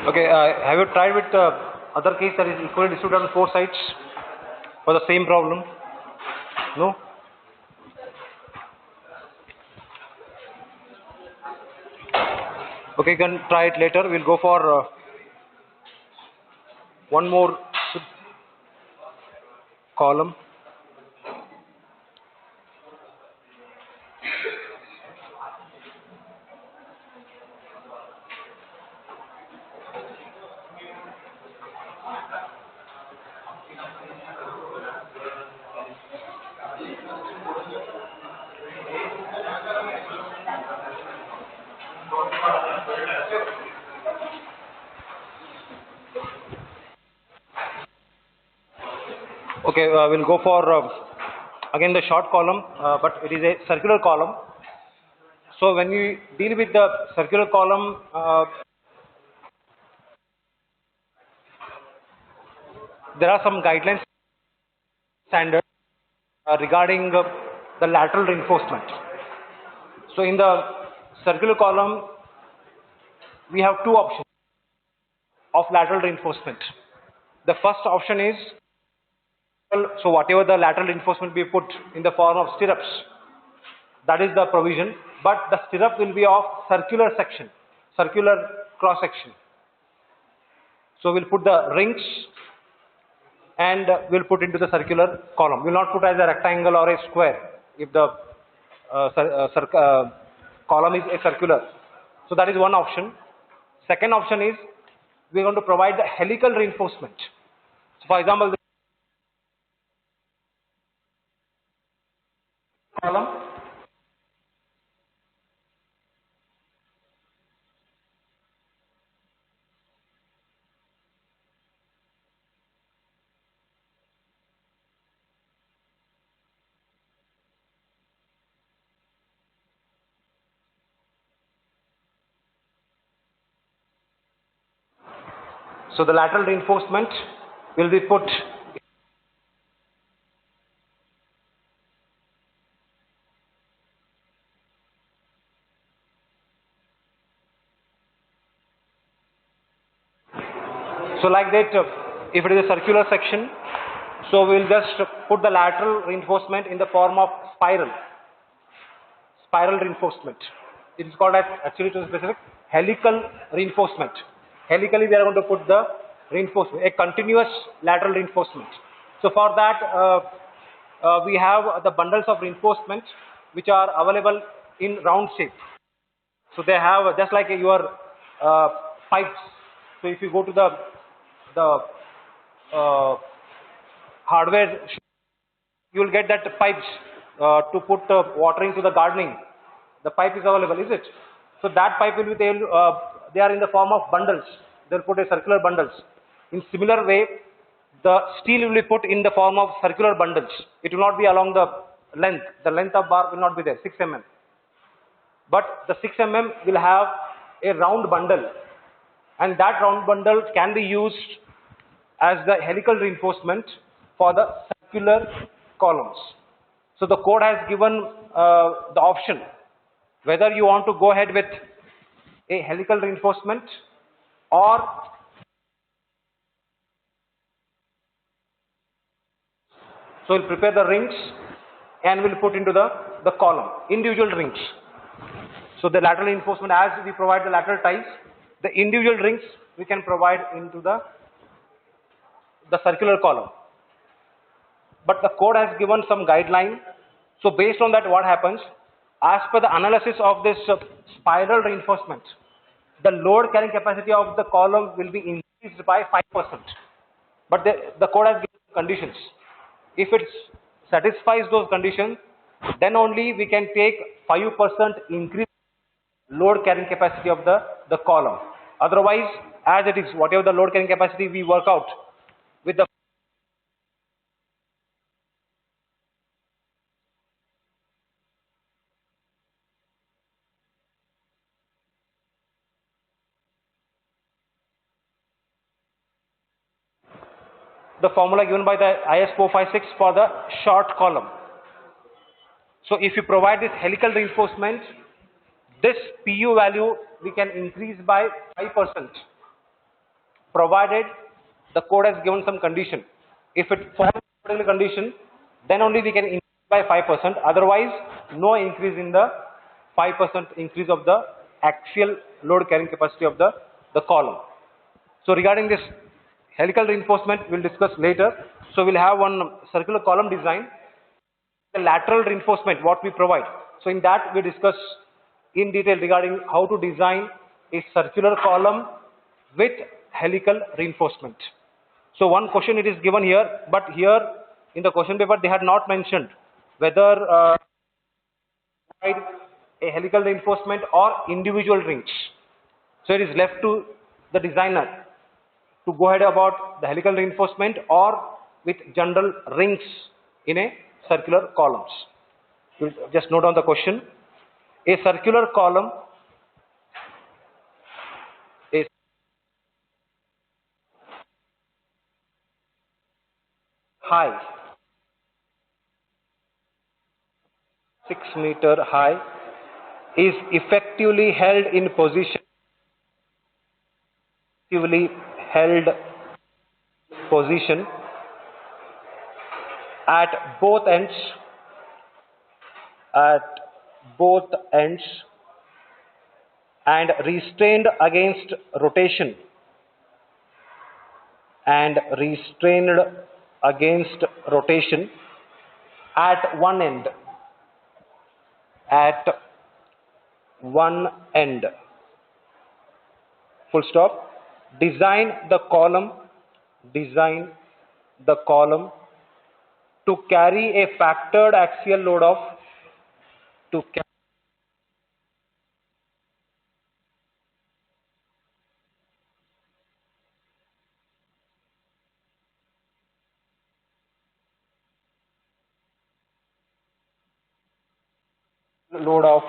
Okay, have you tried with other case that is equally distributed on four sides for the same problem? No? Okay, you can try it later. We'll go for one more column. Okay, we'll go for again the short column, but it is a circular column. So when we deal with the circular column, there are some guidelines standards regarding the lateral reinforcement. So in the circular column, we have two options of lateral reinforcement. The first option is, so whatever the lateral reinforcement we put in the form of stirrups, that is the provision, but the stirrup will be of circular section, circular cross section. So we'll put the rings and we'll put into the circular column. We'll not put as a rectangle or a square if the column is a circular. So that is one option. Second option is we're going to provide the helical reinforcement. So for example, this column, so the lateral reinforcement will be put. So like that, if it is a circular section, so we'll just put the lateral reinforcement in the form of spiral reinforcement. It is called as, actually to be specific, helical reinforcement. Helically we are going to put the reinforcement, a continuous lateral reinforcement. So for that we have the bundles of reinforcement which are available in round shape. So they have just like your pipes. So if you go to the hardware, you will get that pipes to put water into the gardening. The pipe is available, is it? So that pipe will be they are in the form of bundles. They'll put a circular bundles. In similar way, the steel will be put in the form of circular bundles. It will not be along the length. The length of bar will not be there, 6 mm. But the 6 mm will have a round bundle, and that round bundle can be used as the helical reinforcement for the circular columns. So the code has given the option whether you want to go ahead with a helical reinforcement or so we'll prepare the rings and we'll put into the column, individual rings. So the lateral reinforcement, as we provide the lateral ties, the individual rings we can provide into the circular column. But the code has given some guideline. So based on that, what happens? As per the analysis of this spiral reinforcement, the load carrying capacity of the column will be increased by 5%. But the code has given conditions. If it satisfies those conditions, then only we can take 5% increase load carrying capacity of the column. Otherwise, as it is, whatever the load carrying capacity we work out with the formula given by the IS 456 for the short column. So if you provide this helical reinforcement, this PU value we can increase by 5%. provided the code has given some condition. If it falls in the condition, then only we can increase by 5%. Otherwise, no increase in the 5% increase of the axial load carrying capacity of the column. So regarding this helical reinforcement, we'll discuss later. So we'll have one circular column design, the lateral reinforcement, what we provide. So in that we discuss in detail regarding how to design a circular column with helical reinforcement. So one question it is given here, but here in the question paper they had not mentioned whether provide a helical reinforcement or individual rings. So it is left to the designer to go ahead about the helical reinforcement or with general rings in a circular columns. We'll just note down the question. A circular column is high, 6 meter high, is effectively held in position, at both ends and restrained against rotation at one end, full stop. Design the column to carry a factored axial load of load of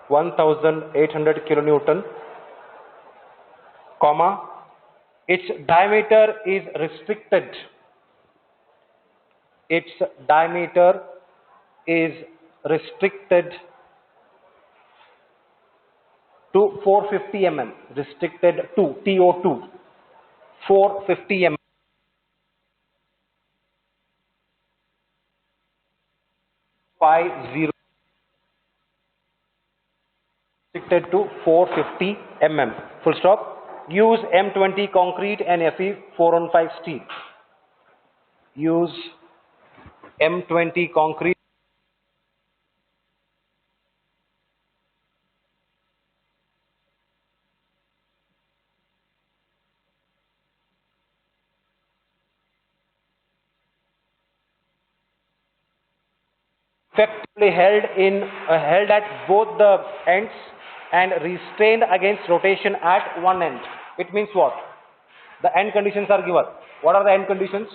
1800 kilonewton, comma, its diameter is restricted to 450 mm, restricted to TO2, 450 mm, 50, restricted to 450 mm, full stop. Use M20 concrete and Fe 415 steel. Use M20 concrete effectively held at both the ends and restrained against rotation at one end. It means what? The end conditions are given. What are the end conditions?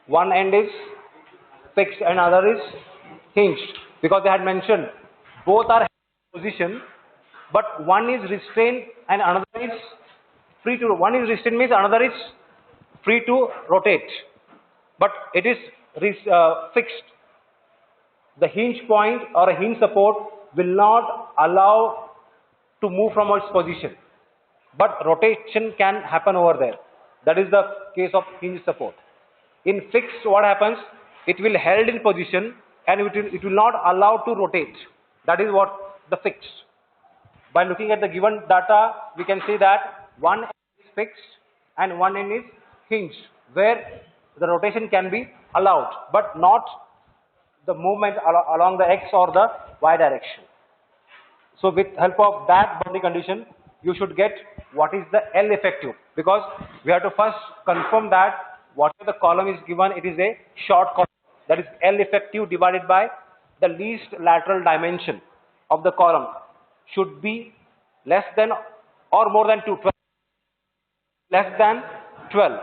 One end is fixed and other is hinged, because they had mentioned both are in position, but one is restrained and another is free to. One is restrained means another is free to rotate, but it is fixed. The hinge point or a hinge support will not allow to move from its position, but rotation can happen over there. That is the case of hinge support. In fixed, what happens? It will held in position and it will not allow to rotate. That is what the fixed. By looking at the given data, we can see that one end is fixed and one end is hinged, where the rotation can be allowed, but not the movement along the X or the Y direction. So with help of that boundary condition, you should get what is the L effective, because we have to first confirm that whatever the column is given, it is a short column. That is L effective divided by the least lateral dimension of the column should be less than or more than 12. Less than 12.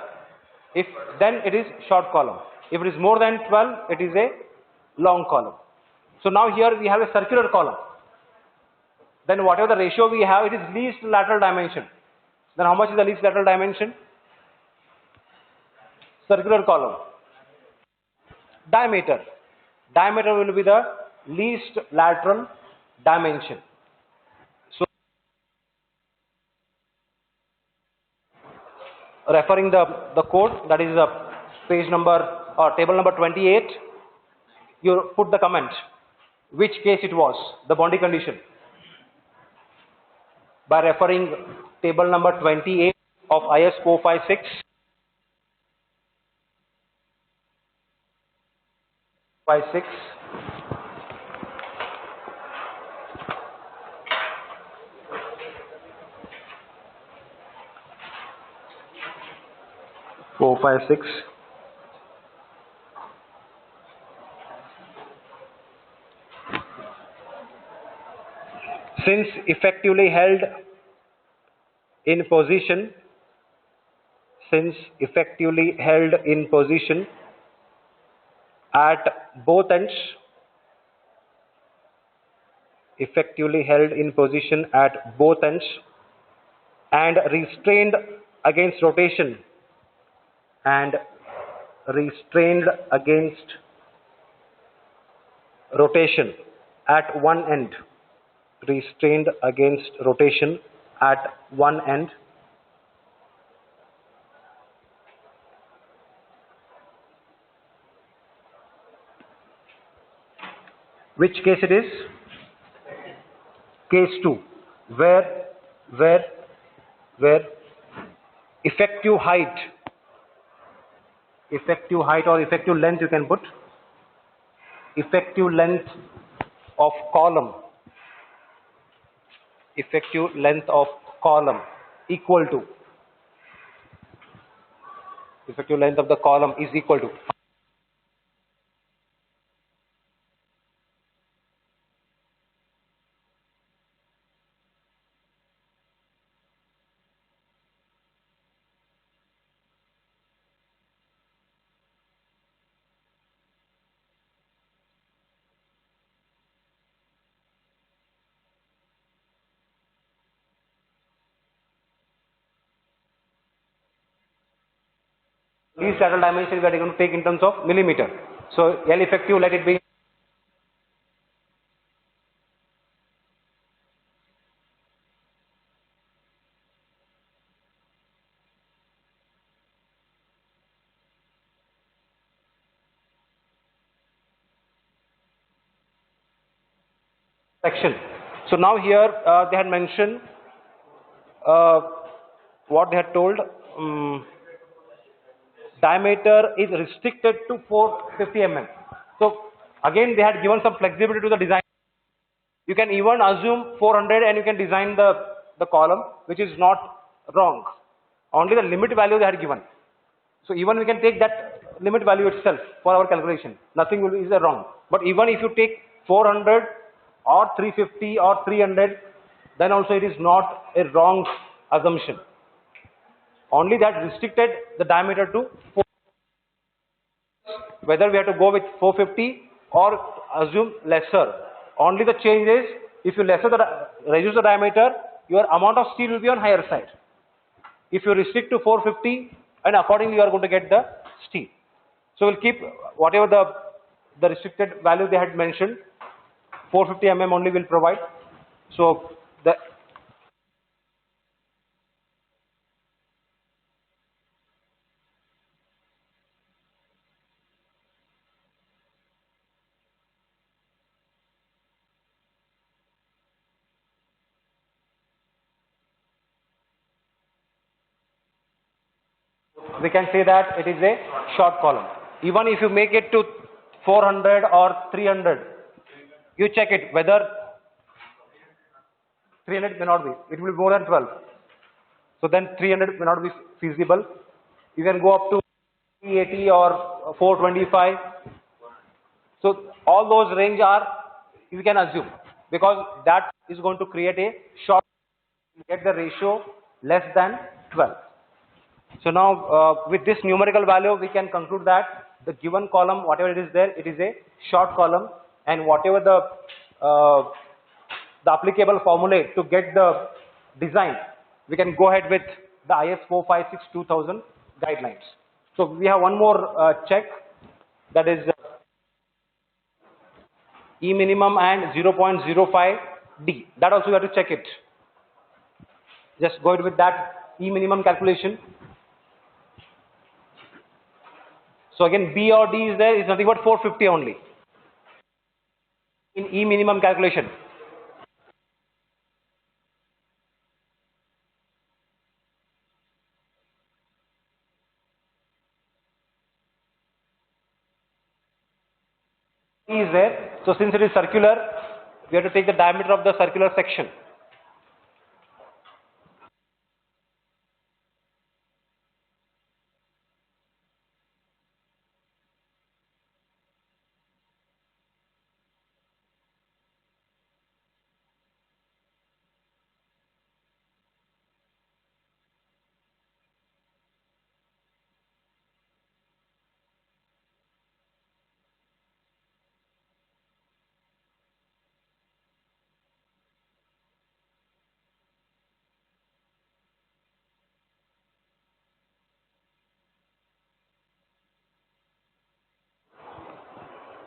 If then it is short column. If it is more than 12, it is a long column. So now here we have a circular column. Then whatever the ratio we have, it is least lateral dimension. Then how much is the least lateral dimension? Circular column. Diameter. Diameter will be the least lateral dimension. So referring the code, that is page number or table number 28, you put the comment which case it was, the boundary condition, by referring table number 28 of IS 456, 56, four, five, six. Since effectively held in position, at both ends, and restrained against rotation, at one end, which case it is? Case 2, where effective height or effective length, you can put effective length of column equal to effective length of the column is equal to these lateral dimensions we are going to take in terms of millimeter. So L effective, let it be section. So now here they had mentioned what they had told, diameter is restricted to 450 mm. So again they had given some flexibility to the design. You can even assume 400 and you can design the column, which is not wrong. Only the limit value they had given. So even we can take that limit value itself for our calculation. Nothing will is wrong. But even if you take 400 or 350 or 300, then also it is not a wrong assumption. Only that restricted the diameter to 4. Whether we have to go with 450 or assume lesser. Only the change is, if you reduce the diameter, your amount of steel will be on higher side. If you restrict to 450, and accordingly you are going to get the steel. So we'll keep whatever the restricted value they had mentioned, 450 mm only will provide. So we can say that it is a short column. Even if you make it to 400 or 300, you check it whether 300 may not be, it will be more than 12. So then 300 may not be feasible. You can go up to 380 or 425. So all those range are, you can assume, because that is going to create a short, get the ratio less than 12. So now with this numerical value we can conclude that the given column, whatever it is there, it is a short column, and whatever the applicable formulae to get the design, we can go ahead with the IS 456-2000 guidelines. So we have one more check, that is E minimum and 0.05 D. That also you have to check it. Just go ahead with that E minimum calculation. So again, B or D is there, is nothing but 450 only in E minimum calculation. E is there. So since it is circular, we have to take the diameter of the circular section.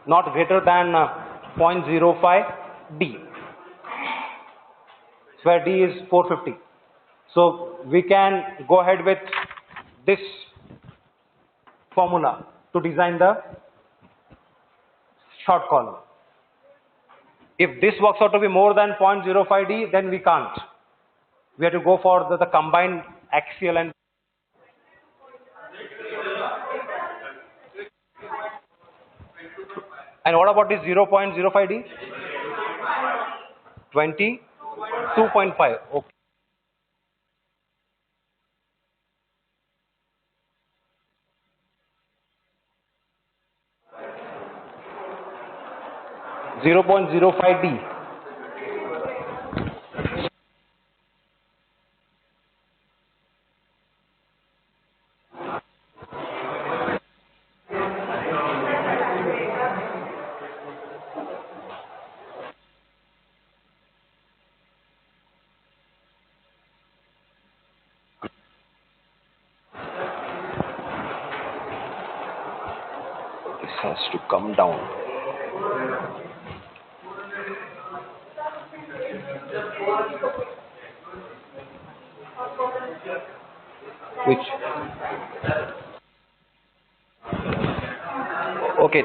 Not greater than 0.05 D, where D is 450. So we can go ahead with this formula to design the short column. If this works out to be more than 0.05 D, then we can't. We have to go for the combined axial and what about this 0.05 D? 22.5. Okay. 0.05 D. This has to come down. Which? Okay.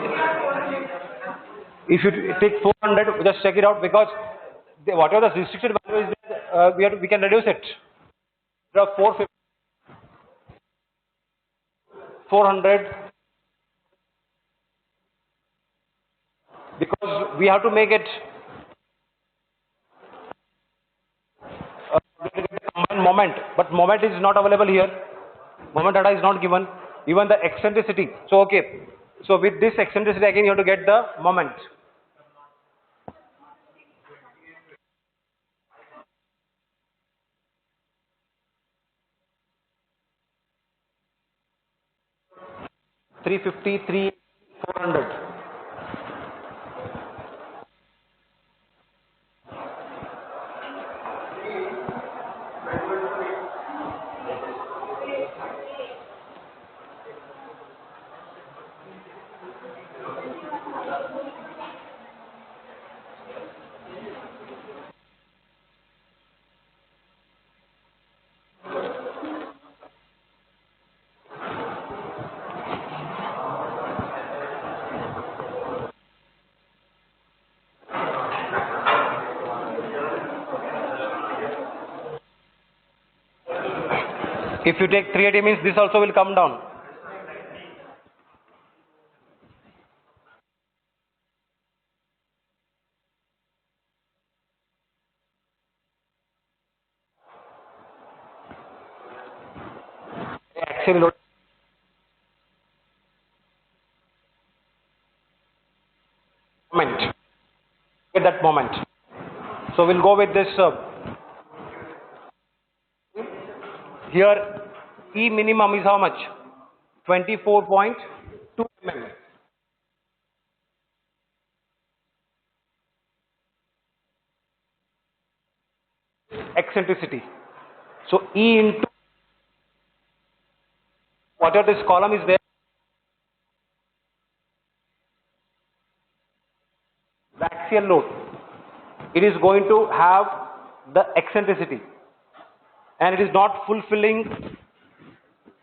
If you take 400, just check it out, because whatever the restricted value is, we can reduce it. There are 450, 400, because we have to make it combined moment, but moment is not available here. Moment data is not given. Even the eccentricity. So okay. So with this eccentricity again, you have to get the moment. Three fifty, 400. If you take 380 means this also will come down. Axial load. Moment. Get that moment. So we'll go with this. Here, E minimum is how much? 24.2 mm. Eccentricity. So E into whatever this column is there, that axial load, it is going to have the eccentricity, and it is not fulfilling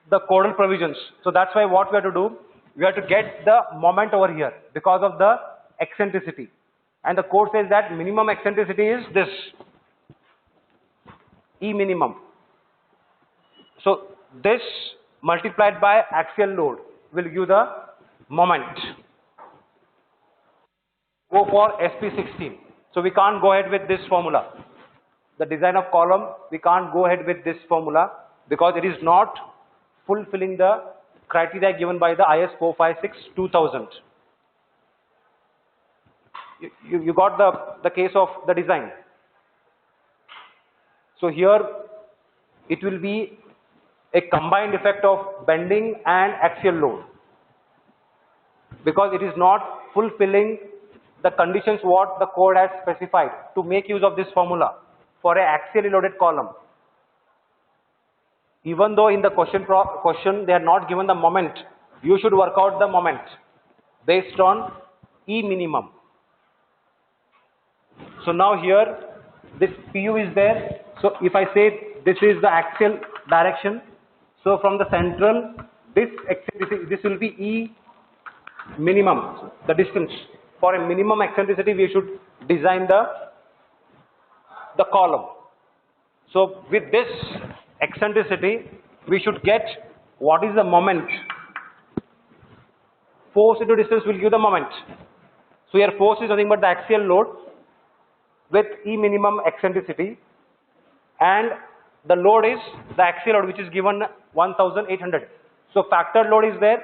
the codal provisions. So that's why what we have to do, we have to get the moment over here because of the eccentricity. And the code says that minimum eccentricity is this, E minimum. So this multiplied by axial load will give the moment. Go for SP16. So we can't go ahead with this formula. The design of column, we can't go ahead with this formula because it is not fulfilling the criteria given by the IS 456-2000. You got the case of the design. So here it will be a combined effect of bending and axial load because it is not fulfilling the conditions what the code has specified to make use of this formula for an axially loaded column. Even though in the question they are not given the moment, you should work out the moment based on E minimum. So now here this PU is there. So if I say this is the axial direction, so from the central this eccentricity, this will be E minimum, the distance. For a minimum eccentricity we should design the column. So with this eccentricity we should get what is the moment. Force into distance will give the moment. So here force is nothing but the axial load with E minimum eccentricity, and the load is the axial load which is given 1800. So factored load is there,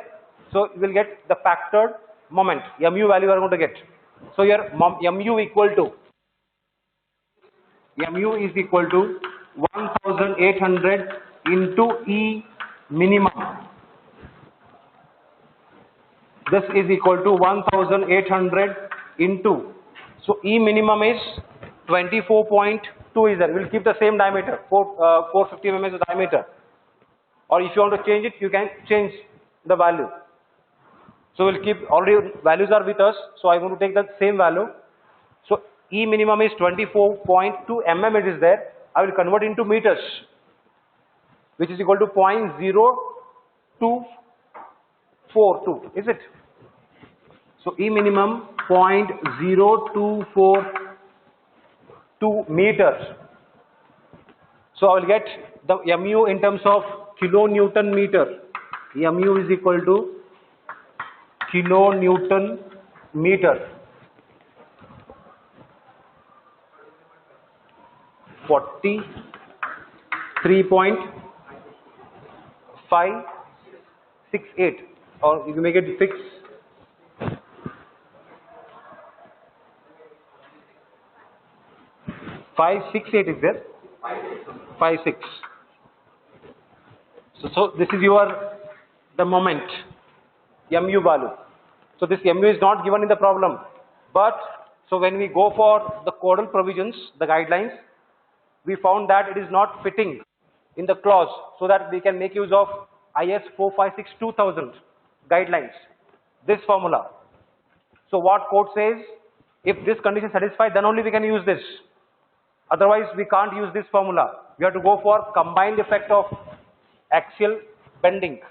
so you will get the factored moment, mu value you are going to get. So here mu is equal to 1800 into E minimum. This is equal to 1800 into, so E minimum is 24.2 is there. We'll keep the same diameter, 450 mm is the diameter. Or if you want to change it, you can change the value. So we'll keep, already values are with us, so I'm going to take the same value. So E minimum is 24.2 mm it is there. I will convert into meters, which is equal to 0.0242, is it? So E minimum 0.0242 meters. So I will get the mu in terms of kilonewton meter. Mu is equal to kilonewton meter. 43.568, or you can make it 6. 568 is there? 56. So this is the moment, mu value. So this mu is not given in the problem, but so when we go for the codal provisions, the guidelines, we found that it is not fitting in the clause, so that we can make use of IS 456-2000 guidelines, this formula. So what code says, if this condition is satisfied, then only we can use this. Otherwise we can't use this formula. We have to go for combined effect of axial bending.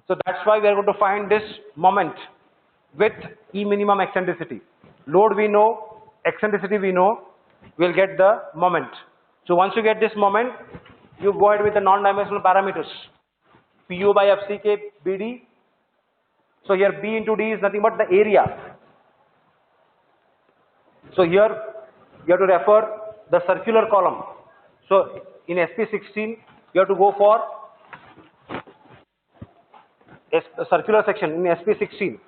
So that's why we are going to find this moment with E minimum eccentricity. Load we know, eccentricity we know, we'll get the moment. So once you get this moment, you go ahead with the non-dimensional parameters. PU by FCK BD. So here B into D is nothing but the area. So here you have to refer the circular column. So in SP16 you have to go for a circular section in SP16.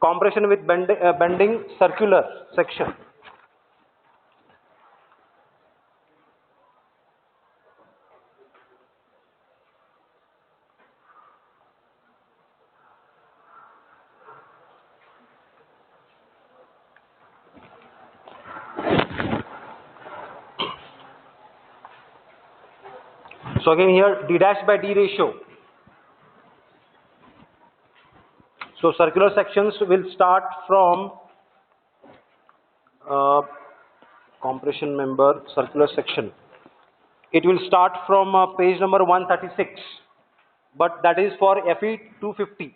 Compression with bending circular section. So again here D dash by D ratio. So circular sections will start from uh, compression member circular section. It will start from page number 136, but that is for FE 250.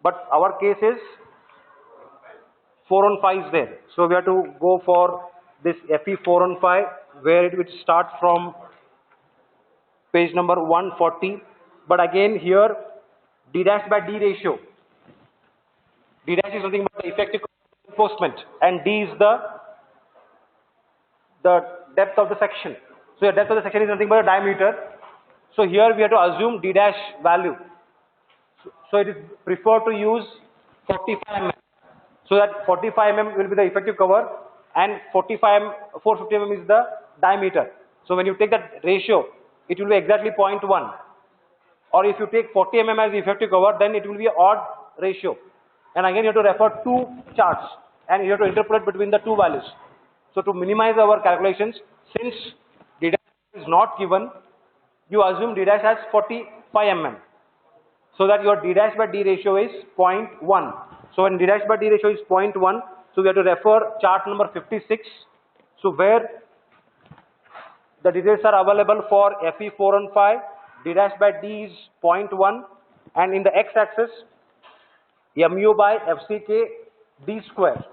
But our case is 4 on 5 is there. So we have to go for this FE 4 on 5, where it will start from page number 140. But again here, D dash by D ratio. D dash is nothing but the effective reinforcement, and D is the depth of the section. So the depth of the section is nothing but a diameter. So here we have to assume D dash value. So it is preferred to use 45 mm. So that 45 mm will be the effective cover, and 450 mm is the diameter. So when you take that ratio, it will be exactly 0.1. Or if you take 40 mm as the effective cover, then it will be an odd ratio. And again you have to refer two charts, and you have to interpolate between the two values. So to minimize our calculations, since D dash is not given, you assume D dash as 45 mm. So that your D dash by D ratio is 0.1. So when D dash by D ratio is 0.1, so we have to refer chart number 56. So where the details are available for FE 4 on 5, D dash by D is 0.1, and in the x-axis, mu by FCK D square,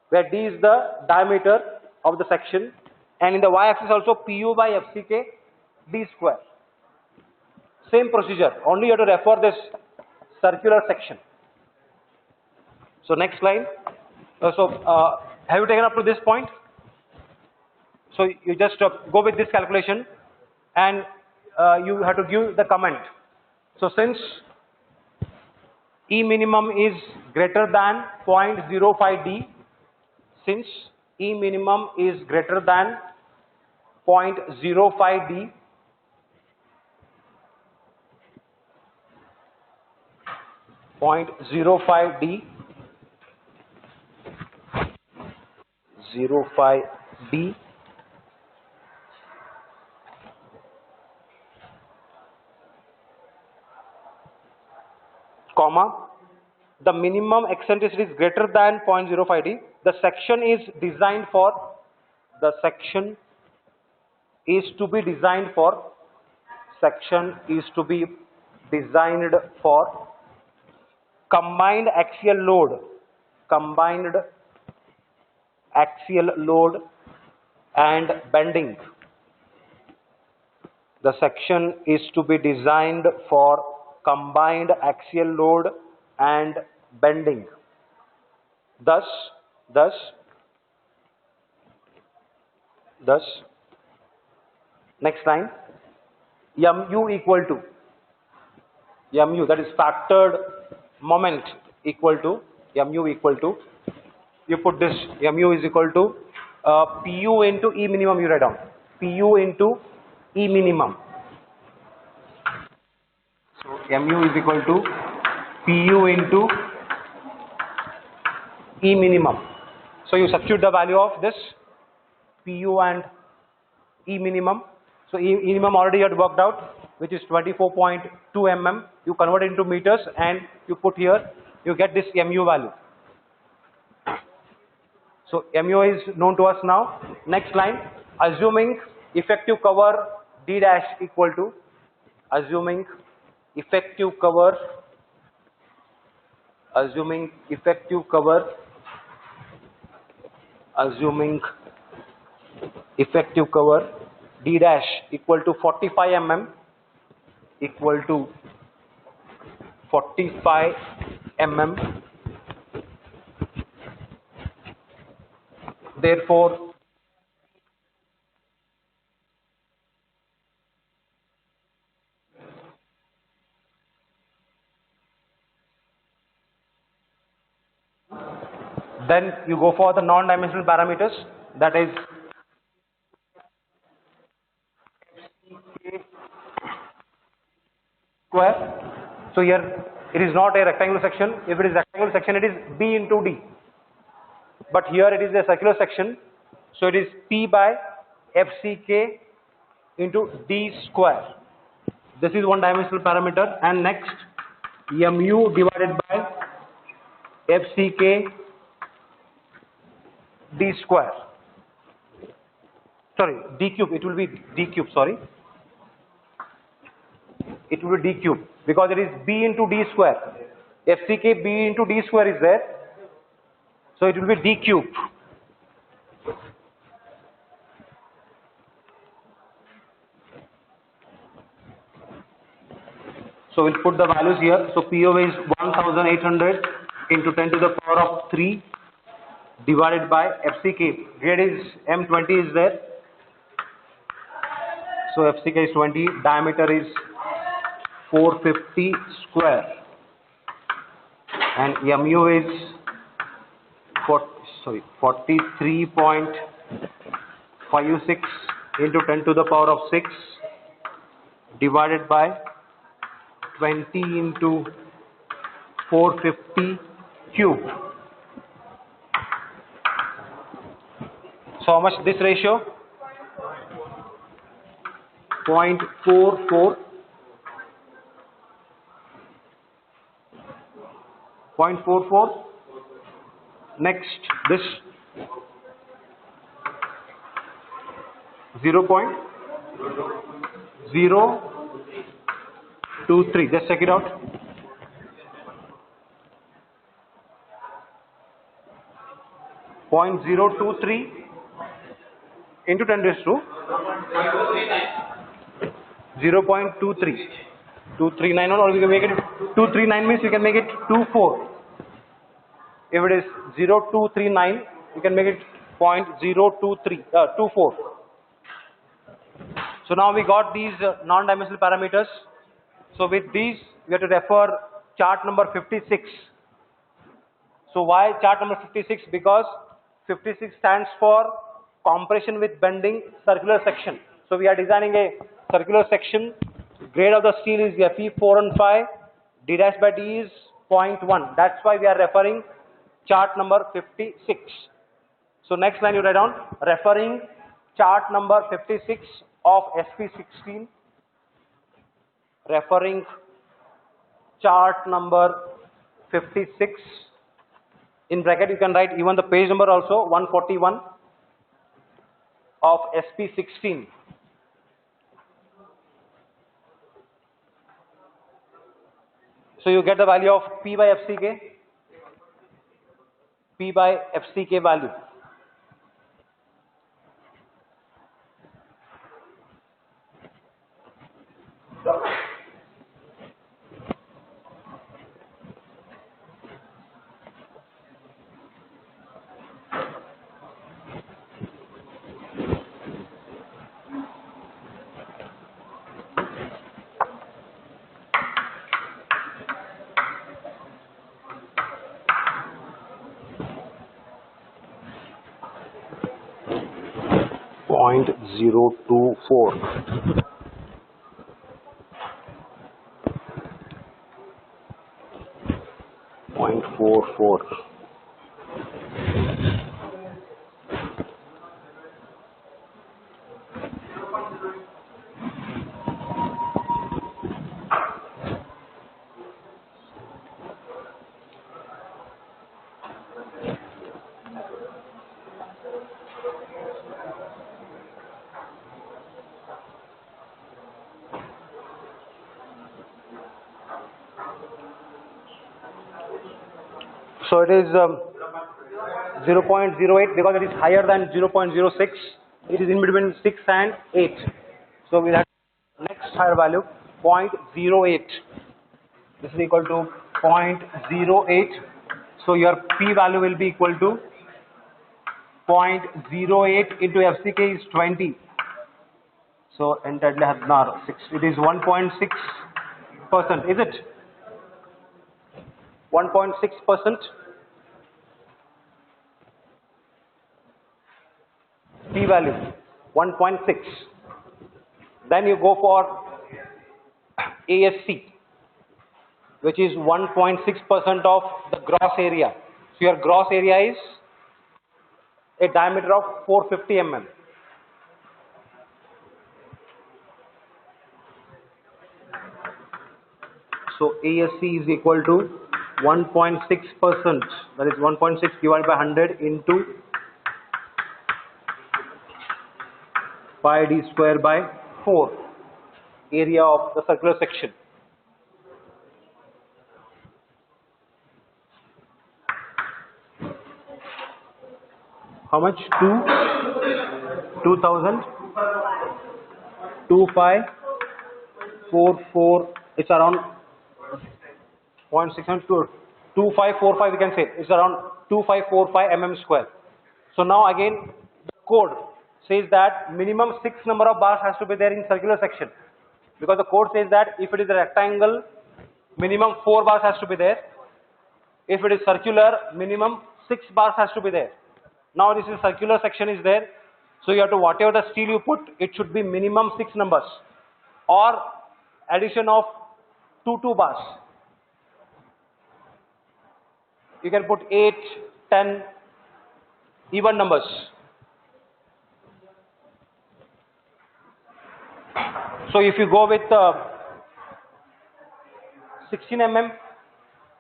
where D is the diameter of the section, and in the y-axis also PU by FCK D square. Same procedure, only you have to refer this circular section. So next slide. Have you taken up to this point? So you just go with this calculation, and you have to give the comment. So since E minimum is greater than 0.05 D, since E minimum is greater than 0.05 D, comma, the minimum eccentricity is greater than 0.05 D, the section is to be designed for combined axial load and bending. The section is to be designed for combined axial load and bending. Thus, next line, mu equal to, that is factored moment, equal to, you put this, mu is equal to PU into E minimum, you write down, PU into E minimum. So mu is equal to PU into E minimum. So you substitute the value of this PU and E minimum. So E minimum already you had worked out, which is 24.2 mm. You convert it into meters and you put here, you get this mu value. So mu is known to us now. Next line, assuming effective cover D dash equal to, assuming effective cover D dash equal to 45 mm, therefore then you go for the non-dimensional parameters, that is square. So here it is not a rectangular section. If it is rectangular section, it is B into D. But here it is a circular section, so it is P by FCK into D square. This is one dimensional parameter. And next, mu divided by FCK D square. sorry, d cube, it will be d cube, sorry. It will be d cube because it is b into d square. FCK b into d square is there. So it will be d cube. So we'll put the values here. So POV is 1800 into 10 to the power of 3 divided by FCK. Grade is M20 is there. So FCK is 20. Diameter is 450 square. And MU is 43.56 into 10 to the power of 6 divided by 20 into 450 cube. So how much this ratio? 0.44. 0.44. Next, this 0.023. Just check it out. Point 0.023 into 10 raised to 0.23. 239, or we can make it 239 means you can make it 24. If it is 0.239, you can make it 0.023 24. So now we got these non-dimensional parameters. So with these, we have to refer chart number 56. So why chart number 56? Because 56 stands for compression with bending circular section. So we are designing a circular section. Grade of the steel is Fe 4 and 5. D dash by D is 0.1. That's why we are referring chart number 56. So next line you write down, referring chart number 56 of SP16. Referring chart number 56. In bracket you can write even the page number also, 141 of SP16. So you get the value of P by FCK. P by FCK value. Point 0.024. Point 44. So it is 0.08 because it is higher than 0.06. It is in between 6 and 8. So we have next higher value 0.08. This is equal to 0.08. So your P value will be equal to 0.08 into FCK is 20. So entirely has now 6. It is 1.6%. Is it? 1.6%. P value 1.6. Then you go for ASC, which is 1.6% of the gross area. So your gross area is a diameter of 450 mm. So ASC is equal to 1.6%. That is 1.6 divided by 100 into pi d square by 4 area of the circular section. How much? 2000, 2544, it's around 0.6 2545, we can say it's around 2545 mm square. So now again the code says that minimum 6 number of bars has to be there in circular section, because the code says that if it is a rectangle, minimum 4 bars has to be there. If it is circular, minimum 6 bars has to be there. Now this is circular section is there, so you have to, whatever the steel you put, it should be minimum 6 numbers or addition of 2 bars. You can put 8, 10, even numbers. So if you go with 16 mm,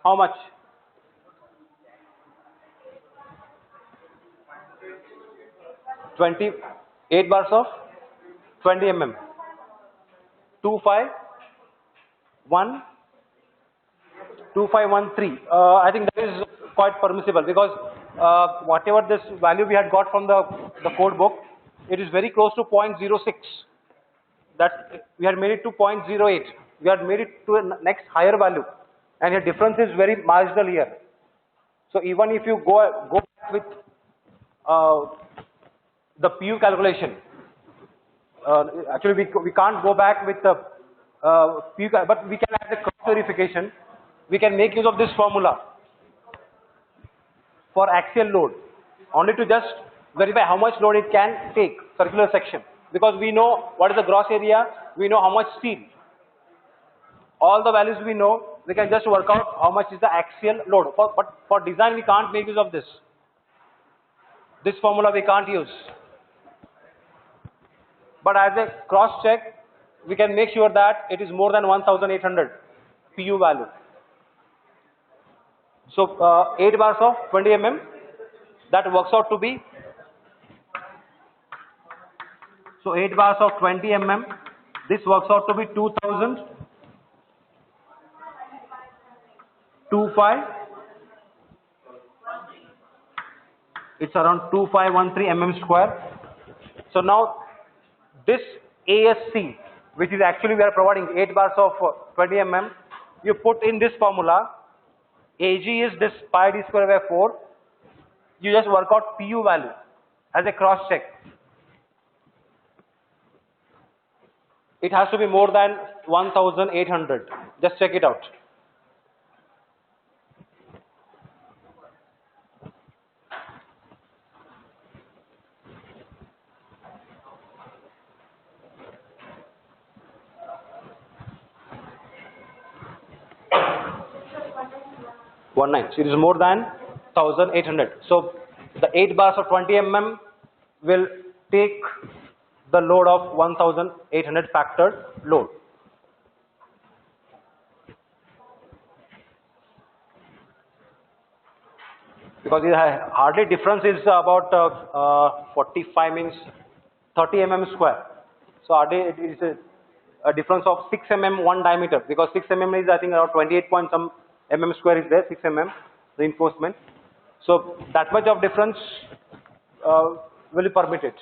how much? 28 bars of 20 mm. 2513. I think that is quite permissible, because whatever this value we had got from the code book, it is very close to 0.06. That we had made it to 0.08. We had made it to a next higher value, and your difference is very marginal here. So even if you go back with the PU calculation, actually we can't go back with the PU, but we can add the cross verification. We can make use of this formula for axial load, only to just verify how much load it can take, circular section, because we know what is the gross area, we know how much steel, all the values we know, we can just work out how much is the axial load. But for design we can't make use of this formula, we can't use. But as a cross check, we can make sure that it is more than 1800 PU value. So 8 bars of 20 mm, that works out to be, so 8 bars of 20 mm, this works out to be 25, it's around 2513 mm square. So now this ASC, which is actually we are providing 8 bars of 20 mm, you put in this formula. AG is this pi d square by 4. You just work out PU value as a cross check. It has to be more than 1800. Just check it out. So it is more than 1800. So the 8 bars of 20 mm will take the load of 1800 factored load. Because the hardly difference is about 45 means 30 mm square. So hardly it is a difference of 6 mm one diameter, because 6 mm is I think around 28 point some mm square is there, 6 mm reinforcement. So that much of difference will be permitted.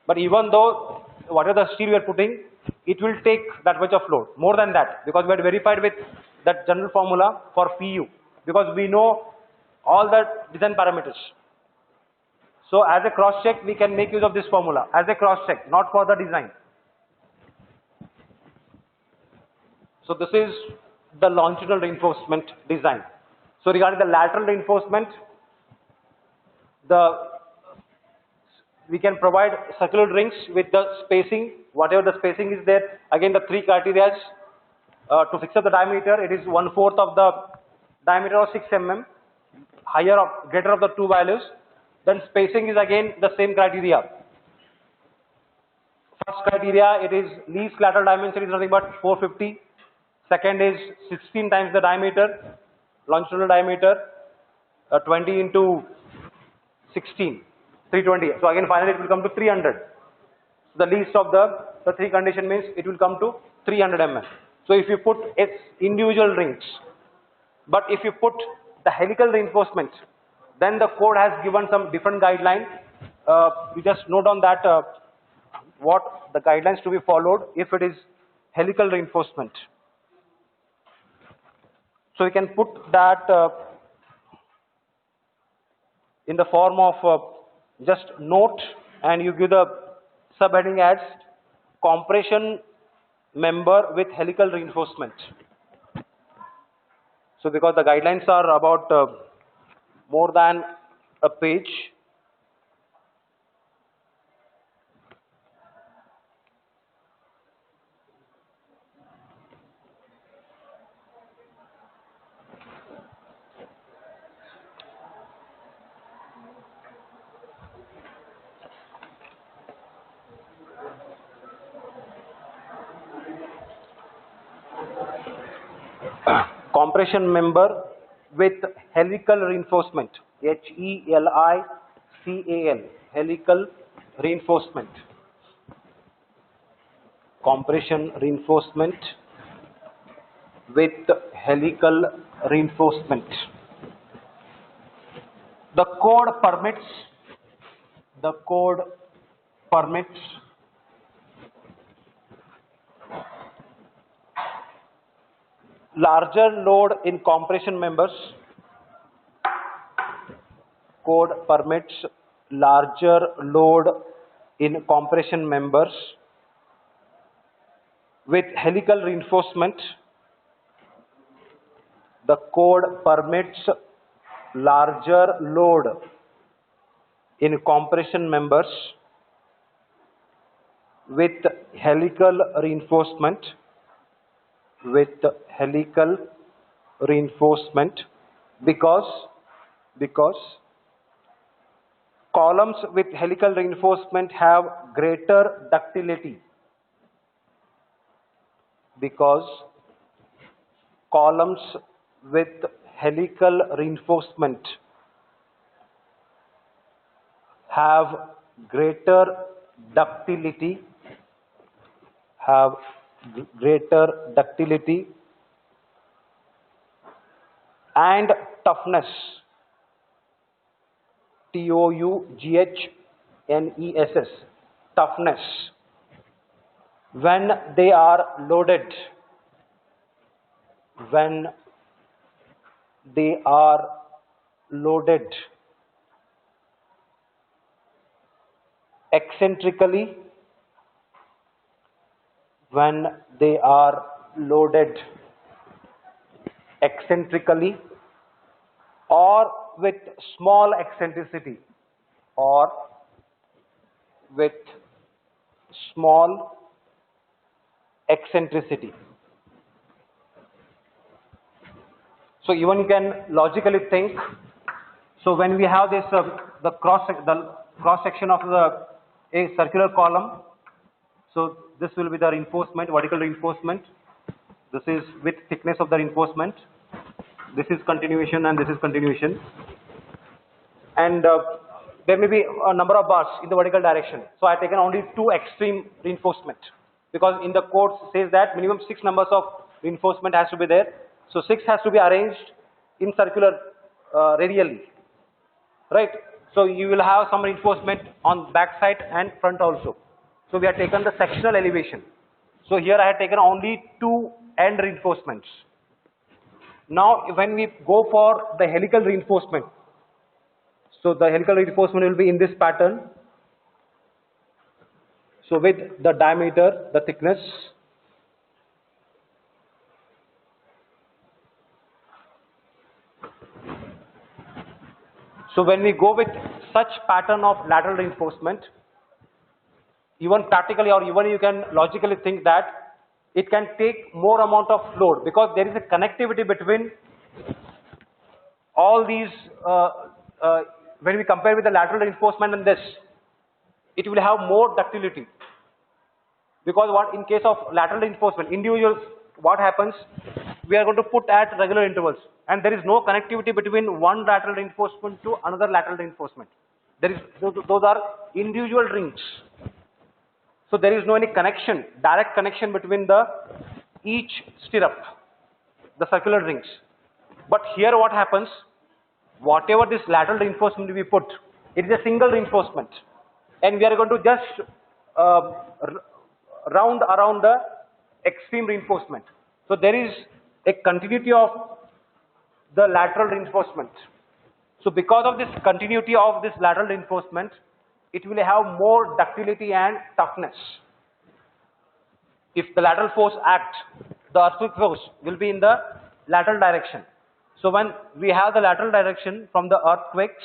But even though whatever the steel we are putting, it will take that much of load, more than that, because we had verified with that general formula for PU, because we know all the design parameters. So as a cross check, we can make use of this formula as a cross check, not for the design. So this is the longitudinal reinforcement design. So regarding the lateral reinforcement, we can provide circular rings with the spacing, whatever the spacing is there. Again, the 3 criteria to fix up the diameter. It is 1/4 of the diameter of 6 mm, higher or greater of the 2 values. Then spacing is again the same criteria. First criteria, it is least lateral dimension is nothing but 450. Second is 16 times the diameter, longitudinal diameter, 20 into 16, 320. So again finally it will come to 300. The least of the three condition means it will come to 300 mm. So if you put its individual rings, but if you put the helical reinforcement, then the code has given some different guidelines. You just note on that what the guidelines to be followed if it is helical reinforcement. So you can put that in the form of just note, and you give the subheading as compression member with helical reinforcement. So because the guidelines are about more than a page, compression member with helical reinforcement, H-E-L-I-C-A-L, helical reinforcement, compression reinforcement with helical reinforcement. The code permits larger load in compression members. Code permits larger load in compression members with helical reinforcement. The code permits larger load in compression members with helical reinforcement, because columns with helical reinforcement have greater ductility. Because columns with helical reinforcement have greater ductility, and toughness, T-O-U-G-H-N-E-S-S, toughness, when they are loaded eccentrically, or with small eccentricity, So even you can logically think. So when we have this the cross section of a circular column, so this will be the reinforcement, vertical reinforcement. This is with thickness of the reinforcement. This is continuation and this is continuation. And there may be a number of bars in the vertical direction. So I have taken only two extreme reinforcement, because in the code says that minimum 6 numbers of reinforcement has to be there. So 6 has to be arranged in circular radially, right? So you will have some reinforcement on back side and front also. So we have taken the sectional elevation. So here I have taken only 2 end reinforcements. Now when we go for the helical reinforcement, so the helical reinforcement will be in this pattern. So with the diameter, the thickness, so when we go with such pattern of lateral reinforcement, even practically or even you can logically think that it can take more amount of load, because there is a connectivity between all these. When we compare with the lateral reinforcement and this, it will have more ductility, because what in case of lateral reinforcement, individuals, what happens, we are going to put at regular intervals, and there is no connectivity between one lateral reinforcement to another lateral reinforcement. There is those are individual rings. So there is no any connection, direct connection between the each stirrup, the circular rings. But here what happens, whatever this lateral reinforcement we put, it is a single reinforcement, and we are going to just round around the extreme reinforcement. So there is a continuity of the lateral reinforcement. So because of this continuity of this lateral reinforcement, it will have more ductility and toughness. If the lateral force acts, the earthquake force will be in the lateral direction. So when we have the lateral direction from the earthquakes,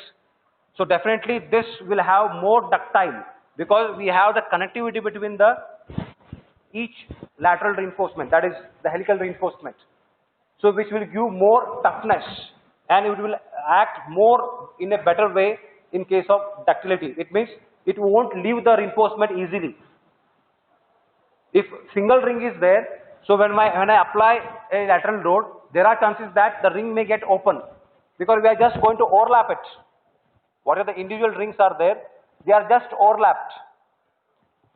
so definitely this will have more ductile, because we have the connectivity between the each lateral reinforcement, that is the helical reinforcement. So which will give more toughness, and it will act more in a better way in case of ductility. It means it won't leave the reinforcement easily. If single ring is there, so when I apply a lateral load, there are chances that the ring may get open, because we are just going to overlap it. Whatever the individual rings are there, they are just overlapped.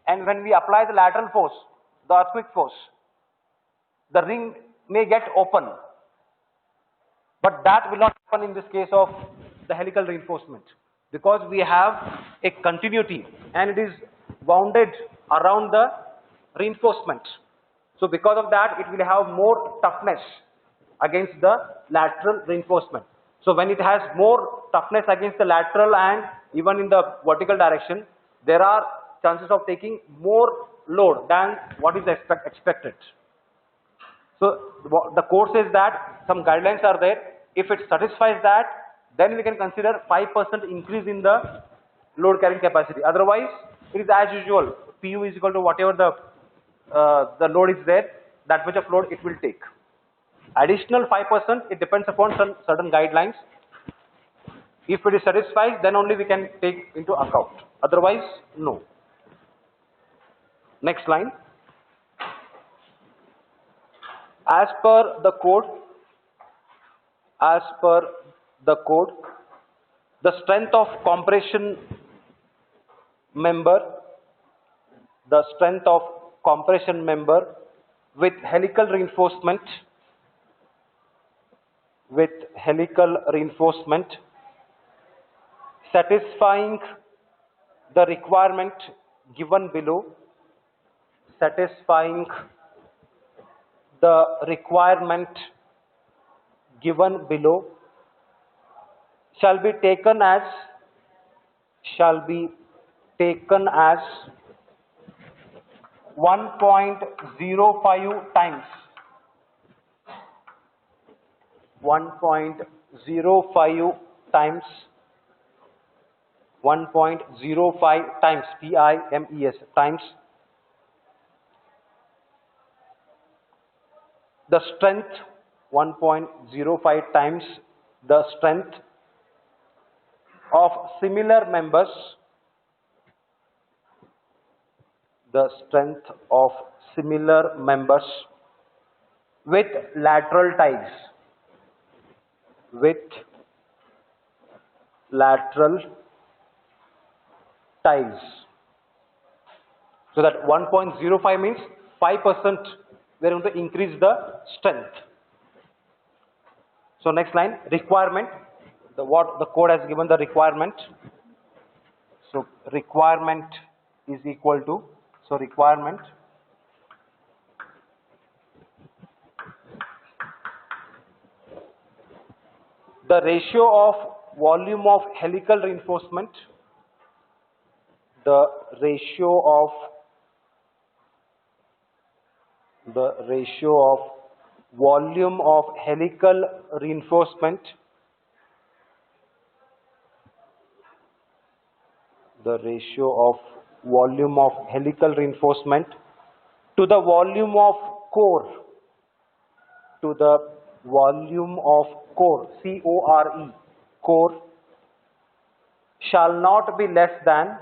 And when we apply the lateral force, the earthquake force, the ring may get open. But that will not happen in this case of the helical reinforcement, because we have a continuity and it is wounded around the reinforcement. So because of that, it will have more toughness against the lateral reinforcement. So when it has more toughness against the lateral and even in the vertical direction, there are chances of taking more load than what is expected. So the code says that some guidelines are there. If it satisfies that, then we can consider 5% increase in the load carrying capacity. Otherwise, it is as usual. PU is equal to whatever the load is there, that much of load it will take. Additional 5%, it depends upon some certain guidelines. If it is satisfied, then only we can take into account. Otherwise, no. Next line. As per the code, the strength of compression member, with helical reinforcement, satisfying the requirement given below, shall be taken as 1.05 times 1.05 times the strength, 1.05 times the strength of similar members, with lateral ties, So that 1.05 means 5% we are going to increase the strength. So next line, requirement. What the code has given the requirement. So requirement is equal to, the ratio of volume of helical reinforcement, the ratio of volume of helical reinforcement to the volume of core, core shall not be less than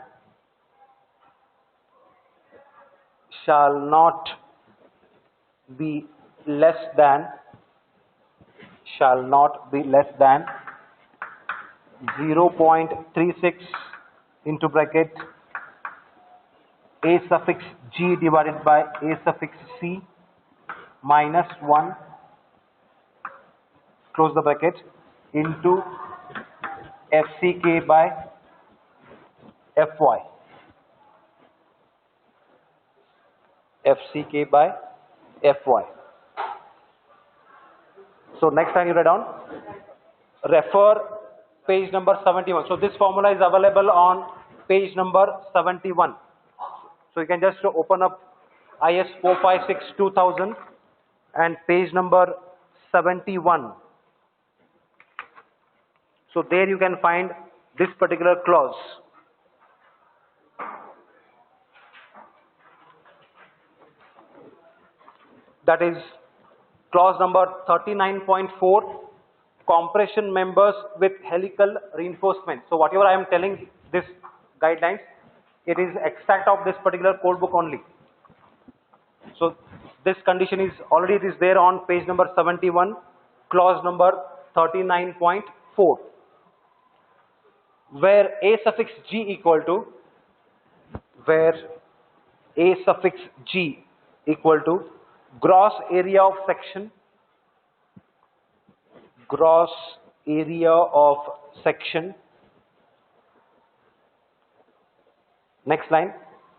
0.36 into bracket A suffix G divided by A suffix C minus 1, close the bracket, into FCK by FY. FCK by FY. So next time you write down, refer page number 71. So this formula is available on page number 71. So you can just open up IS 456 2000 and page number 71. So there you can find this particular clause. That is clause number 39.4, compression members with helical reinforcement. So whatever I am telling this guidelines, it is extract of this particular code book only. So this condition is already it is there on page number 71, clause number 39.4, where A suffix G equal to, gross area of section, next line,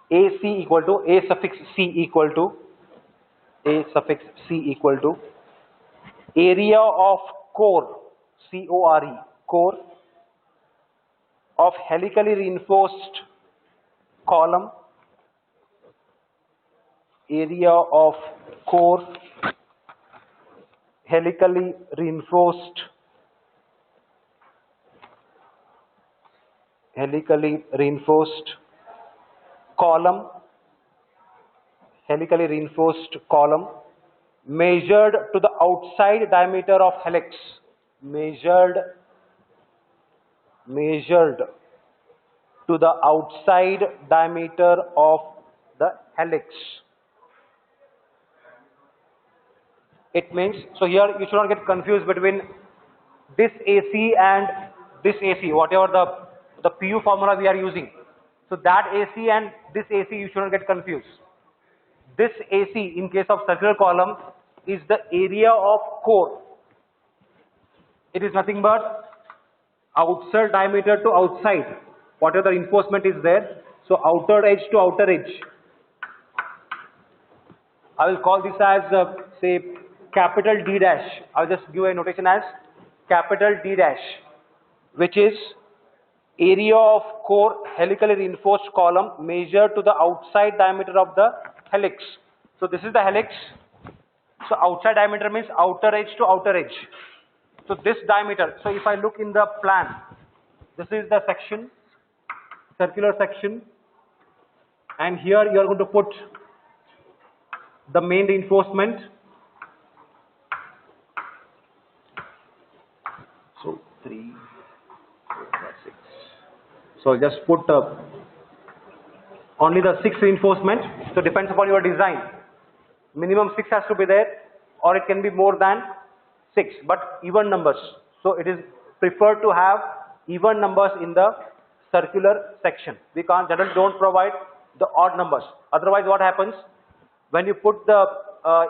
AC equal to, A suffix C equal to, area of core, CORE, core of helically reinforced column, area of core helically reinforced column, measured to the outside diameter of helix, measured to the outside diameter of the helix. It means, so here you should not get confused between this AC and this AC, whatever the PU formula we are using. So that AC and this AC you should not get confused. This AC in case of circular column is the area of core. It is nothing but outside diameter to outside, whatever the reinforcement is there. So outer edge to outer edge. I will call this as say capital D dash. I'll just give a notation as capital D dash, which is area of core helically reinforced column measured to the outside diameter of the helix. So this is the helix. So outside diameter means outer edge to outer edge. So this diameter, so if I look in the plan, this is the section, circular section, and here you are going to put the main reinforcement. So 3, 4, 5, 6. So just put only the 6 reinforcement. So depends upon your design. Minimum 6 has to be there, or it can be more than 6, but even numbers. So it is preferred to have even numbers in the circular section. We can't generally don't provide the odd numbers. Otherwise, what happens when you put the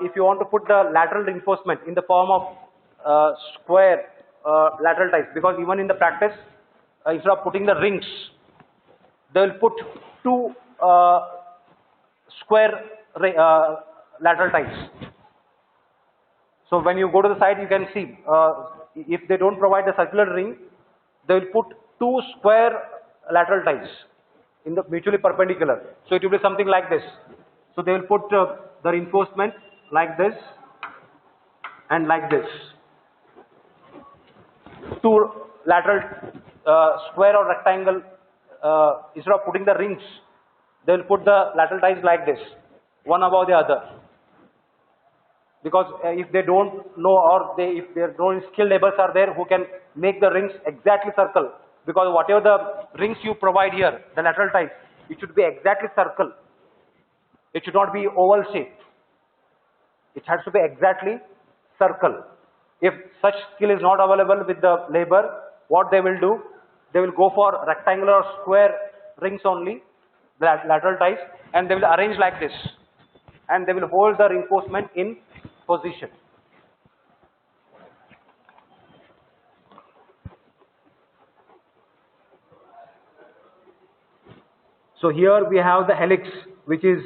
if you want to put the lateral reinforcement in the form of square lateral ties, because even in the practice, instead of putting the rings, they will put 2 square lateral ties. So when you go to the side, you can see if they don't provide the circular ring, they will put 2 square lateral ties in the mutually perpendicular. So it will be something like this. So they will put the reinforcement like this and like this. 2 lateral square or rectangle, instead of putting the rings, they will put the lateral ties like this, one above the other. Because if they don't know, or if their no skilled laborers are there who can make the rings exactly circle, because whatever the rings you provide here, the lateral ties, it should be exactly circle. It should not be oval shape. It has to be exactly circle. If such skill is not available with the labor, what they will do, they will go for rectangular or square rings only. lateral ties, and they will arrange like this, and they will hold the reinforcement in position. So here we have the helix, which is